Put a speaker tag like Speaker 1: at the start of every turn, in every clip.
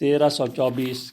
Speaker 1: 1324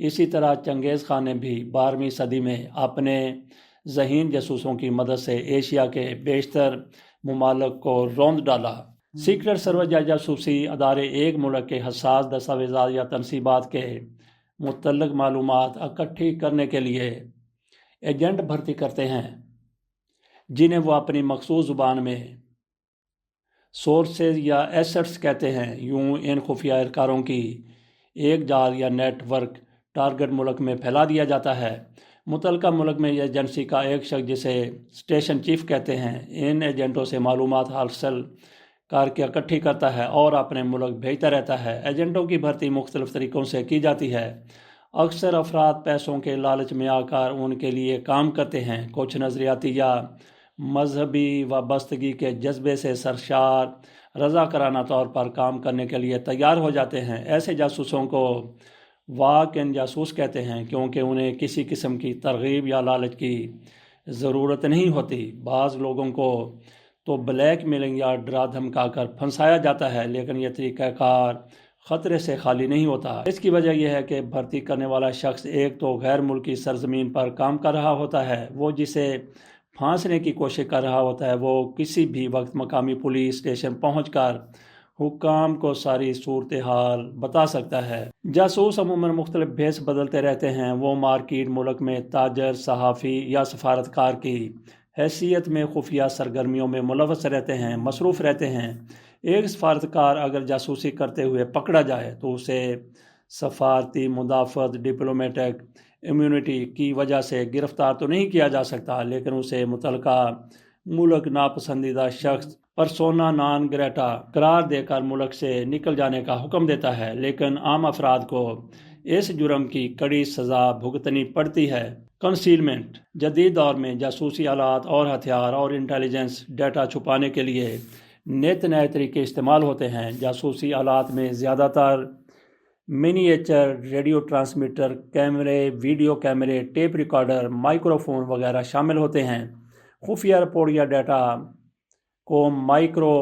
Speaker 1: اسی طرح چنگیز خان نے بھی 12ویں صدی میں اپنے ذہین جاسوسوں کی مدد سے ایشیا کے بیشتر ممالک کو روند ڈالا۔ سیکرٹ سروس یا جاسوسی ادارے ایک ملک کے حساس دستاویزات یا تنصیبات کے متعلق معلومات اکٹھی کرنے کے لیے ایجنٹ بھرتی کرتے ہیں، جنہیں وہ اپنی مخصوص زبان میں سورسز یا ایسٹس کہتے ہیں۔ یوں ان خفیہ اہلکاروں کی ایک جال یا نیٹ ورک ٹارگٹ ملک میں پھیلا دیا جاتا ہے۔ متعلقہ ملک میں یہ ایجنسی کا ایک شخص، جسے اسٹیشن چیف کہتے ہیں، ان ایجنٹوں سے معلومات حاصل کر کے اکٹھی کرتا ہے اور اپنے ملک بھیجتا رہتا ہے۔ ایجنٹوں کی بھرتی مختلف طریقوں سے کی جاتی ہے۔ اکثر افراد پیسوں کے لالچ میں آ کر ان کے لیے کام کرتے ہیں۔ کچھ نظریاتی یا مذہبی وابستگی کے جذبے سے سرشار رضاکارانہ طور پر کام کرنے کے لیے تیار ہو جاتے ہیں۔ ایسے جاسوسوں کو واک ان جاسوس کہتے ہیں، کیونکہ انہیں کسی قسم کی ترغیب یا لالچ کی ضرورت نہیں ہوتی۔ بعض لوگوں کو تو بلیک میلنگ یا ڈرا دھمکا کر پھنسایا جاتا ہے، لیکن یہ طریقہ کار خطرے سے خالی نہیں ہوتا۔ اس کی وجہ یہ ہے کہ بھرتی کرنے والا شخص ایک تو غیر ملکی سرزمین پر کام کر رہا ہوتا ہے، وہ جسے پھانسنے کی کوشش کر رہا ہوتا ہے وہ کسی بھی وقت مقامی پولیس اسٹیشن پہنچ کر حکام کو ساری صورتحال بتا سکتا ہے۔ جاسوس عموماً مختلف بھیس بدلتے رہتے ہیں۔ وہ مارکیٹ ملک میں تاجر، صحافی یا سفارتکار کی حیثیت میں خفیہ سرگرمیوں میں ملوث رہتے ہیں، مصروف رہتے ہیں۔ ایک سفارتکار اگر جاسوسی کرتے ہوئے پکڑا جائے تو اسے سفارتی مدافعت ڈپلومیٹک امیونٹی کی وجہ سے گرفتار تو نہیں کیا جا سکتا، لیکن اسے متعلقہ ملک ناپسندیدہ شخص پرسونا نان گریٹا قرار دے کر ملک سے نکل جانے کا حکم دیتا ہے۔ لیکن عام افراد کو اس جرم کی کڑی سزا بھگتنی پڑتی ہے۔ کنسیلمنٹ: جدید دور میں جاسوسی آلات اور ہتھیار اور انٹیلیجنس ڈیٹا چھپانے کے لیے نت نئے طریقے استعمال ہوتے ہیں۔ جاسوسی آلات میں زیادہ تر منیچر ریڈیو ٹرانسمیٹر، کیمرے، ویڈیو کیمرے، ٹیپ ریکارڈر، مائکروفون وغیرہ شامل ہوتے ہیں۔ خفیہ رپورٹ یا ڈیٹا کو مائکرو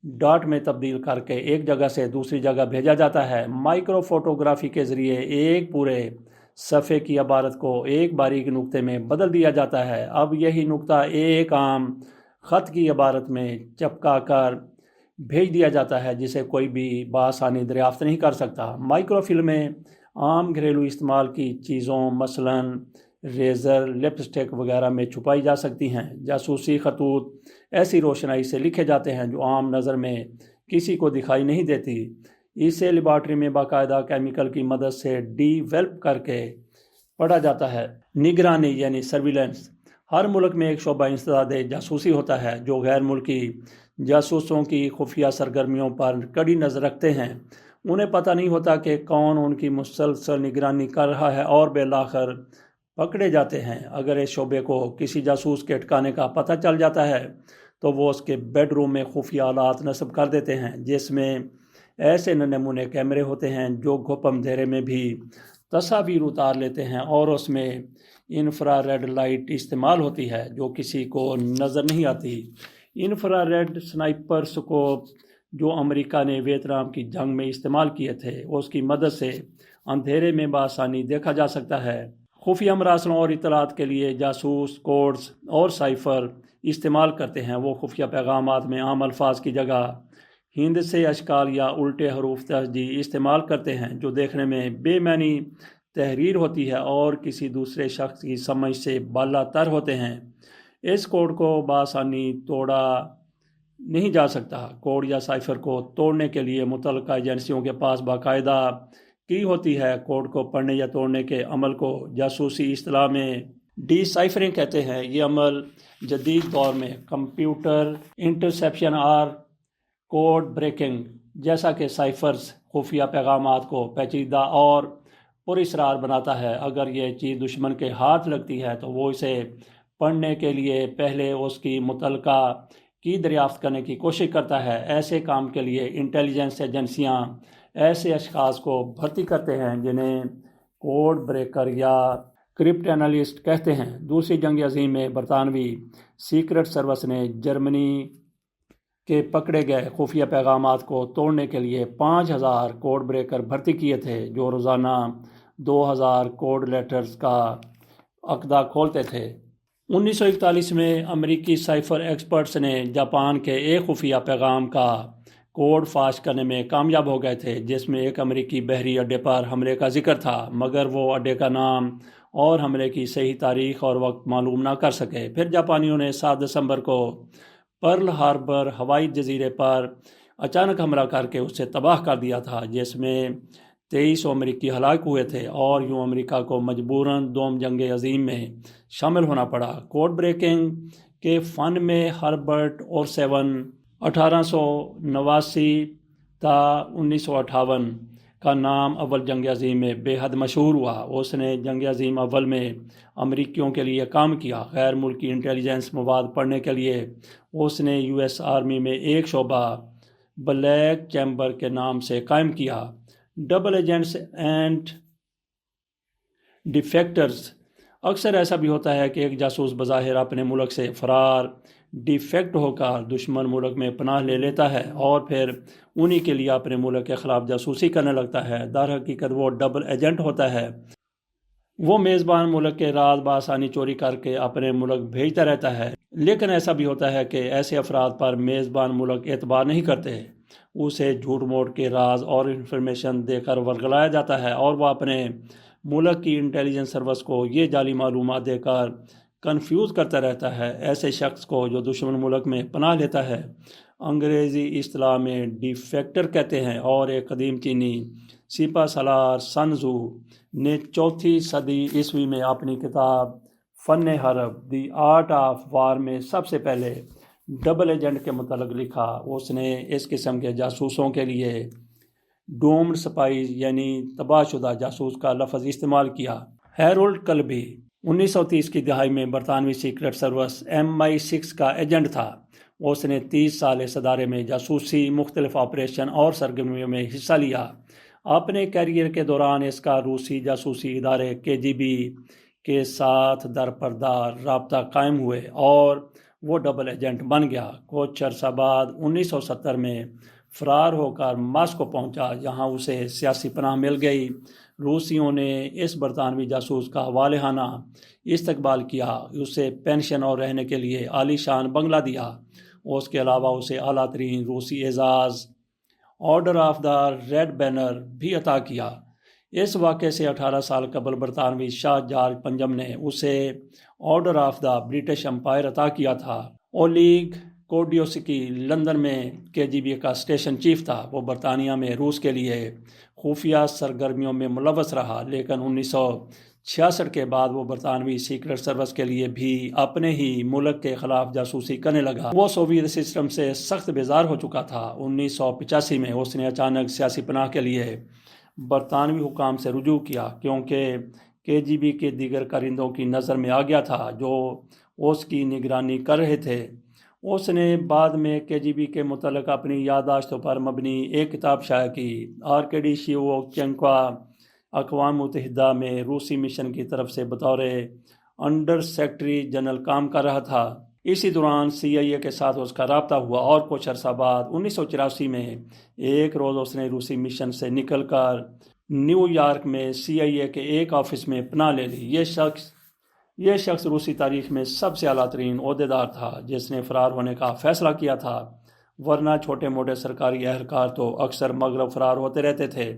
Speaker 1: ڈاٹ میں تبدیل کر کے ایک جگہ سے دوسری جگہ بھیجا جاتا ہے۔ مائکرو فوٹوگرافی کے ذریعے ایک پورے صفحے کی عبارت کو ایک باریک نقطے میں بدل دیا جاتا ہے۔ اب یہی نقطہ ایک عام خط کی عبارت میں چپکا کر بھیج دیا جاتا ہے، جسے کوئی بھی بآسانی دریافت نہیں کر سکتا۔ مائکرو فلمیں عام گھریلو استعمال کی چیزوں مثلاً ریزر، لپسٹک وغیرہ میں چھپائی جا سکتی ہیں۔ جاسوسی خطوط ایسی روشنائی سے لکھے جاتے ہیں جو عام نظر میں کسی کو دکھائی نہیں دیتی۔ اسے لیبارٹری میں باقاعدہ کیمیکل کی مدد سے ڈی ویلپ کر کے پڑھا جاتا ہے۔ نگرانی یعنی سرویلنس: ہر ملک میں ایک شعبہ انسداد جاسوسی ہوتا ہے جو غیر ملکی جاسوسوں کی خفیہ سرگرمیوں پر کڑی نظر رکھتے ہیں۔ انہیں پتہ نہیں ہوتا کہ کون ان کی مسلسل نگرانی کر رہا ہے اور بالآخر پکڑے جاتے ہیں۔ اگر اس شعبے کو کسی جاسوس کے ٹھکانے کا پتہ چل جاتا ہے تو وہ اس کے بیڈ روم میں خفیہ آلات نصب کر دیتے ہیں، جس میں ایسے نمونے کیمرے ہوتے ہیں جو گھپ اندھیرے میں بھی تصاویر اتار لیتے ہیں، اور اس میں انفرا ریڈ لائٹ استعمال ہوتی ہے جو کسی کو نظر نہیں آتی۔ انفرا ریڈ سنائپر سکوپ جو امریکہ نے ویتنام کی جنگ میں استعمال کیے تھے، اس کی مدد سے اندھیرے میں بآسانی دیکھا جا سکتا ہے۔ خفیہ مراسلوں اور اطلاعات کے لیے جاسوس کوڈز اور سائفر استعمال کرتے ہیں۔ وہ خفیہ پیغامات میں عام الفاظ کی جگہ ہندسے اشکال یا الٹے حروف تہجی استعمال کرتے ہیں جو دیکھنے میں بے معنی تحریر ہوتی ہے اور کسی دوسرے شخص کی سمجھ سے بالا تر ہوتے ہیں۔ اس کوڈ کو بآسانی توڑا نہیں جا سکتا۔ کوڈ یا سائفر کو توڑنے کے لیے متعلقہ ایجنسیوں کے پاس باقاعدہ کی ہوتی ہے۔ کوڈ کو پڑھنے یا توڑنے کے عمل کو جاسوسی اصطلاح میں ڈی سائفرنگ کہتے ہیں۔ یہ عمل جدید دور میں کمپیوٹر انٹرسیپشن اور کوڈ بریکنگ جیسا کہ سائفرز خفیہ پیغامات کو پیچیدہ اور پراسرار بناتا ہے۔ اگر یہ چیز دشمن کے ہاتھ لگتی ہے تو وہ اسے پڑھنے کے لیے پہلے اس کی متعلقہ کی دریافت کرنے کی کوشش کرتا ہے۔ ایسے کام کے لیے انٹیلیجنس ایجنسیاں ایسے اشخاص کو بھرتی کرتے ہیں جنہیں کوڈ بریکر یا کرپٹ انالسٹ کہتے ہیں۔ دوسری جنگ عظیم میں برطانوی سیکرٹ سروس نے جرمنی کے پکڑے گئے خفیہ پیغامات کو توڑنے کے لیے 5000 کوڈ بریکر بھرتی کیے تھے جو روزانہ 2000 کوڈ لیٹرز کا عقدہ کھولتے تھے۔ 1941 میں امریکی سائفر ایکسپرٹس نے جاپان کے ایک خفیہ پیغام کا کوڈ فاش کرنے میں کامیاب ہو گئے تھے، جس میں ایک امریکی بحری اڈے پر حملے کا ذکر تھا، مگر وہ اڈے کا نام اور حملے کی صحیح تاریخ اور وقت معلوم نہ کر سکے۔ پھر جاپانیوں نے 7 دسمبر کو پرل ہاربر ہوائی جزیرے پر اچانک حملہ کر کے اسے تباہ کر دیا تھا، جس میں 2300 امریکی ہلاک ہوئے تھے، اور یوں امریکہ کو مجبوراً دوم جنگ عظیم میں شامل ہونا پڑا۔ کوڈ بریکنگ کے فن میں ہربرٹ اورسیون 1889 تا 1958 کا نام اول جنگ عظیم میں بے حد مشہور ہوا۔ اس نے جنگ عظیم اول میں امریکیوں کے لیے کام کیا۔ غیر ملکی انٹیلیجنس مواد پڑھنے کے لیے اس نے یو ایس آرمی میں ایک شعبہ بلیک چیمبر کے نام سے قائم کیا۔ Double agents and defectors. اکثر ایسا بھی ہوتا ہے کہ ایک جاسوس بظاہر اپنے ملک سے فرار ڈیفیکٹ ہو کر دشمن ملک میں پناہ لے لیتا ہے اور پھر انہی کے لیے اپنے ملک کے خلاف جاسوسی کرنے لگتا ہے۔ در حقیقت وہ ڈبل ایجنٹ ہوتا ہے۔ وہ میزبان ملک کے راز بآسانی چوری کر کے اپنے ملک بھیجتا رہتا ہے، لیکن ایسا بھی ہوتا ہے کہ ایسے افراد پر میزبان ملک اعتبار نہیں کرتے۔ اسے جھوٹ موٹ کے راز اور انفارمیشن دے کر ورگلایا جاتا ہے، اور وہ اپنے ملک کی انٹیلیجنس سروس کو یہ جعلی معلومات دے کر کنفیوز کرتا رہتا ہے۔ ایسے شخص کو جو دشمن ملک میں پناہ لیتا ہے انگریزی اصطلاح میں ڈیفیکٹر کہتے ہیں، اور ایک قدیم چینی سپہ سالار سن تزو نے 4 صدی عیسوی میں اپنی کتاب فن حرب دی آرٹ آف وار میں سب سے پہلے ڈبل ایجنٹ کے متعلق لکھا۔ اس نے اس قسم کے جاسوسوں کے لیے ڈومڈ سپائز یعنی تباہ شدہ جاسوس کا لفظ استعمال کیا۔ ہیرولڈ کلبی 1930 کی دہائی میں برطانوی سیکرٹ سروس MI6 کا ایجنٹ تھا۔ اس نے 30 سال اس ادارے میں جاسوسی مختلف آپریشن اور سرگرمیوں میں حصہ لیا۔ اپنے کیریئر کے دوران اس کا روسی جاسوسی ادارے KGB کے ساتھ درپردار رابطہ قائم ہوئے اور وہ ڈبل ایجنٹ بن گیا۔ کچھ عرصہ بعد 1970 میں فرار ہو کر ماسکو پہنچا، جہاں اسے سیاسی پناہ مل گئی۔ روسیوں نے اس برطانوی جاسوس کا والہانہ استقبال کیا، اسے پینشن اور رہنے کے لیے عالی شان بنگلہ دیا۔ اس کے علاوہ اسے اعلیٰ ترین روسی اعزاز order of the red banner بھی عطا کیا۔ اس واقعے سے 18 سال قبل برطانوی شاہ جارج پنجم نے اسے order of the British umpire عطا کیا تھا۔ اولیگ کوڈیوسکی لندن میں KGB کا اسٹیشن چیف تھا۔ وہ برطانیہ میں روس کے لیے خفیہ سرگرمیوں میں ملوث رہا، لیکن 1966 کے بعد وہ برطانوی سیکرٹ سروس کے لیے بھی اپنے ہی ملک کے خلاف جاسوسی کرنے لگا۔ وہ سوویت سسٹم سے سخت بیزار ہو چکا تھا۔ 1985 میں اس نے اچانک سیاسی پناہ کے لیے برطانوی حکام سے رجوع کیا، کیونکہ KGB کے دیگر کارندوں کی نظر میں آ گیا تھا جو اس کی نگرانی کر رہے تھے۔ اس نے بعد میں KGB کے متعلق اپنی یادداشتوں پر مبنی ایک کتاب شائع کی۔ آرکیڈی شیوچینکو اقوام متحدہ میں روسی مشن کی طرف سے بطور انڈر سیکرٹری جنرل کام کر رہا تھا۔ اسی دوران CIA کے ساتھ اس کا رابطہ ہوا، اور کچھ عرصہ بعد 1984 میں ایک روز اس نے روسی مشن سے نکل کر نیو یارک میں CIA کے ایک آفس میں پناہ لے لی۔ یہ شخص روسی تاریخ میں سب سے اعلیٰ ترین عہدیدار تھا جس نے فرار ہونے کا فیصلہ کیا تھا، ورنہ چھوٹے موٹے سرکاری اہلکار تو اکثر مغرب فرار ہوتے رہتے تھے۔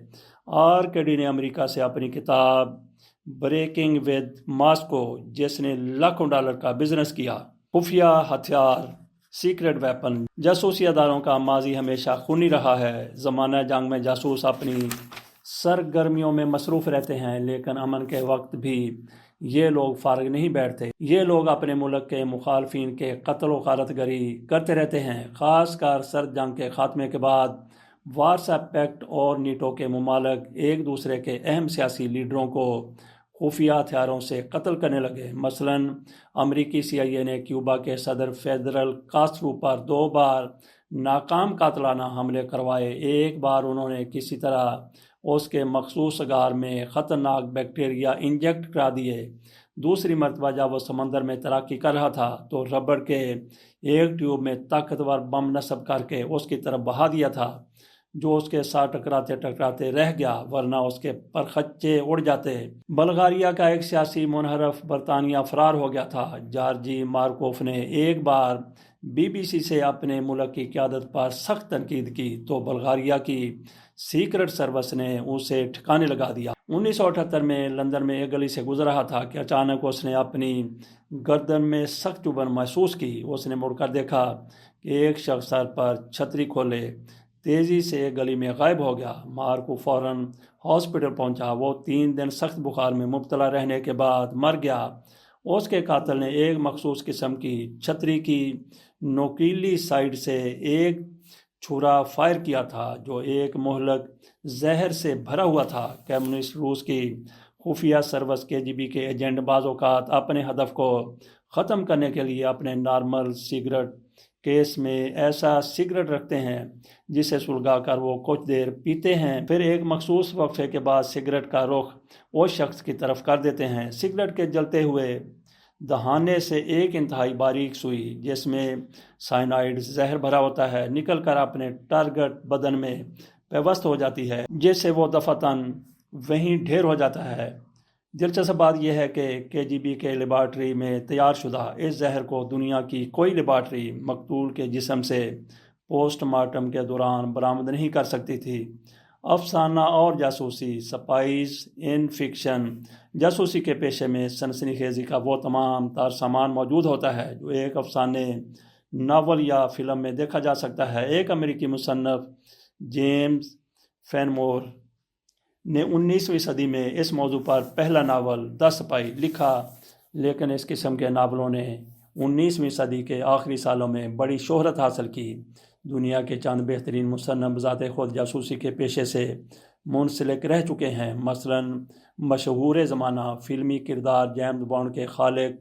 Speaker 1: آرکیڈی نے امریکہ سے اپنی کتاب بریکنگ ود ماسکو، جس نے لاکھوں ڈالر کا بزنس کیا۔ خفیہ ہتھیار سیکرٹ ویپن۔ جاسوسی اداروں کا ماضی ہمیشہ خونی رہا ہے۔ زمانہ جنگ میں جاسوس اپنی سرگرمیوں میں مصروف رہتے ہیں، لیکن امن کے وقت بھی یہ لوگ فارغ نہیں بیٹھتے۔ یہ لوگ اپنے ملک کے مخالفین کے قتل و غارت گری کرتے رہتے ہیں، خاص کر سرد جنگ کے خاتمے کے بعد وارسا پیکٹ اور نیٹو کے ممالک ایک دوسرے کے اہم سیاسی لیڈروں کو خفیہ ہتھیاروں سے قتل کرنے لگے۔ مثلاً امریکی CIA نے کیوبا کے صدر فیڈرل کاسٹرو پر 2 بار ناکام قاتلانہ حملے کروائے۔ ایک بار انہوں نے کسی طرح اس کے مخصوص غار میں خطرناک بیکٹیریا انجیکٹ کرا دیے۔ دوسری مرتبہ جب وہ سمندر میں تیراکی کر رہا تھا تو ربڑ کے ایک ٹیوب میں طاقتور بم نصب کر کے اس کی طرف بہا دیا تھا۔ جو اس کے ساتھ ٹکراتے ٹکراتے رہ گیا، ورنہ اس کے پرخچے اڑ جاتے۔ بلغاریہ کا ایک سیاسی منحرف برطانیہ فرار ہو گیا تھا۔ جارجی مارکوف نے ایک بار BBC سے اپنے ملک کی قیادت پر سخت تنقید کی تو بلغاریہ کی سیکرٹ سروس نے اسے ٹھکانے لگا دیا۔ 1978 میں لندن میں ایک گلی سے گزر رہا تھا کہ اچانک اس نے اپنی گردن میں سخت چبھن محسوس کی۔ اس نے مڑ کر دیکھا کہ ایک شخص سر پر چھتری کھولے تیزی سے گلی میں غائب ہو گیا۔ مارکو فوراً ہاسپٹل پہنچا۔ وہ 3 دن سخت بخار میں مبتلا رہنے کے بعد مر گیا۔ اس کے قاتل نے ایک مخصوص قسم کی چھتری کی نوکیلی سائڈ سے ایک چھرا فائر کیا تھا جو ایک مہلک زہر سے بھرا ہوا تھا۔ کمیونسٹ روس کی خفیہ سروس KGB کے ایجنٹ بعض اوقات اپنے ہدف کو ختم کرنے کے لیے اپنے نارمل سگریٹ کیس میں ایسا سگریٹ رکھتے ہیں جسے سلگا کر وہ کچھ دیر پیتے ہیں، پھر ایک مخصوص وقفے کے بعد سگریٹ کا رخ اس شخص کی طرف کر دیتے ہیں۔ سگریٹ کے جلتے ہوئے دہانے سے ایک انتہائی باریک سوئی جس میں سائنائڈ زہر بھرا ہوتا ہے نکل کر اپنے ٹارگٹ بدن میں پیوست ہو جاتی ہے، جس سے وہ دفعتاً وہیں ڈھیر ہو جاتا ہے۔ دلچسپ بات یہ ہے کہ KGB کے لیبارٹری میں تیار شدہ اس زہر کو دنیا کی کوئی لیبارٹری مقتول کے جسم سے پوسٹ مارٹم کے دوران برآمد نہیں کر سکتی تھی۔ افسانہ اور جاسوسی، سپائز ان فکشن۔ جاسوسی کے پیشے میں سنسنی خیزی کا وہ تمام تر سامان موجود ہوتا ہے جو ایک افسانے، ناول یا فلم میں دیکھا جا سکتا ہے۔ ایک امریکی مصنف جیمز فینمور نے 19ویں صدی میں اس موضوع پر پہلا ناول دی سپائی لکھا، لیکن اس قسم کے ناولوں نے 19ویں صدی کے آخری سالوں میں بڑی شہرت حاصل کی۔ دنیا کے چند بہترین مصنف بذات خود جاسوسی کے پیشے سے منسلک رہ چکے ہیں، مثلاً مشہور زمانہ فلمی کردار جیمز بانڈ کے خالق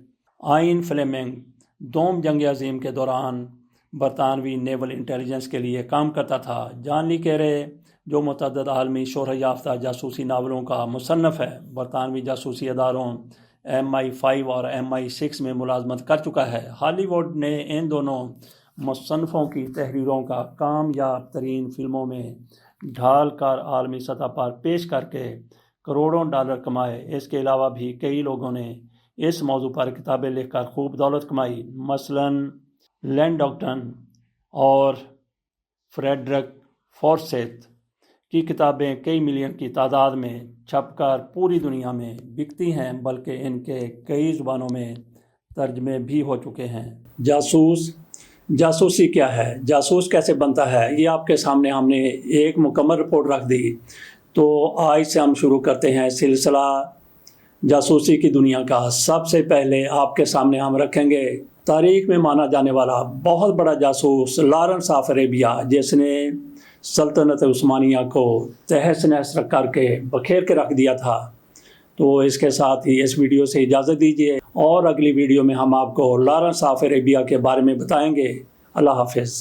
Speaker 1: آئین فلیمنگ دوم جنگ عظیم کے دوران برطانوی نیول انٹیلیجنس کے لیے کام کرتا تھا۔ جان لی کیرے جو متعدد عالمی شہرت یافتہ جاسوسی ناولوں کا مصنف ہے، برطانوی جاسوسی اداروں MI5 اور MI6 میں ملازمت کر چکا ہے۔ ہالی ووڈ نے ان دونوں مصنفوں کی تحریروں کا کامیاب ترین فلموں میں ڈھال کر عالمی سطح پر پیش کر کے کروڑوں ڈالر کمائے۔ اس کے علاوہ بھی کئی لوگوں نے اس موضوع پر کتابیں لکھ کر خوب دولت کمائی، مثلاً لین ڈاکٹن اور فریڈرک فورسیتھ کی کتابیں کئی ملین کی تعداد میں چھپ کر پوری دنیا میں بکتی ہیں، بلکہ ان کے کئی زبانوں میں ترجمے بھی ہو چکے ہیں۔ جاسوسی کیا ہے؟ جاسوس کیسے بنتا ہے؟ یہ آپ کے سامنے ہم نے ایک مکمل رپورٹ رکھ دی۔ تو آج سے ہم شروع کرتے ہیں سلسلہ جاسوسی کی دنیا کا۔ سب سے پہلے آپ کے سامنے ہم رکھیں گے تاریخ میں مانا جانے والا بہت بڑا جاسوس لارنس آف عربیہ، جس نے سلطنت عثمانیہ کو تہس نہس کر کے بکھیر کے رکھ دیا تھا۔ تو اس کے ساتھ ہی اس ویڈیو سے اجازت دیجیے، اور اگلی ویڈیو میں ہم آپ کو لارنس آف عربیہ کے بارے میں بتائیں گے۔ اللہ حافظ۔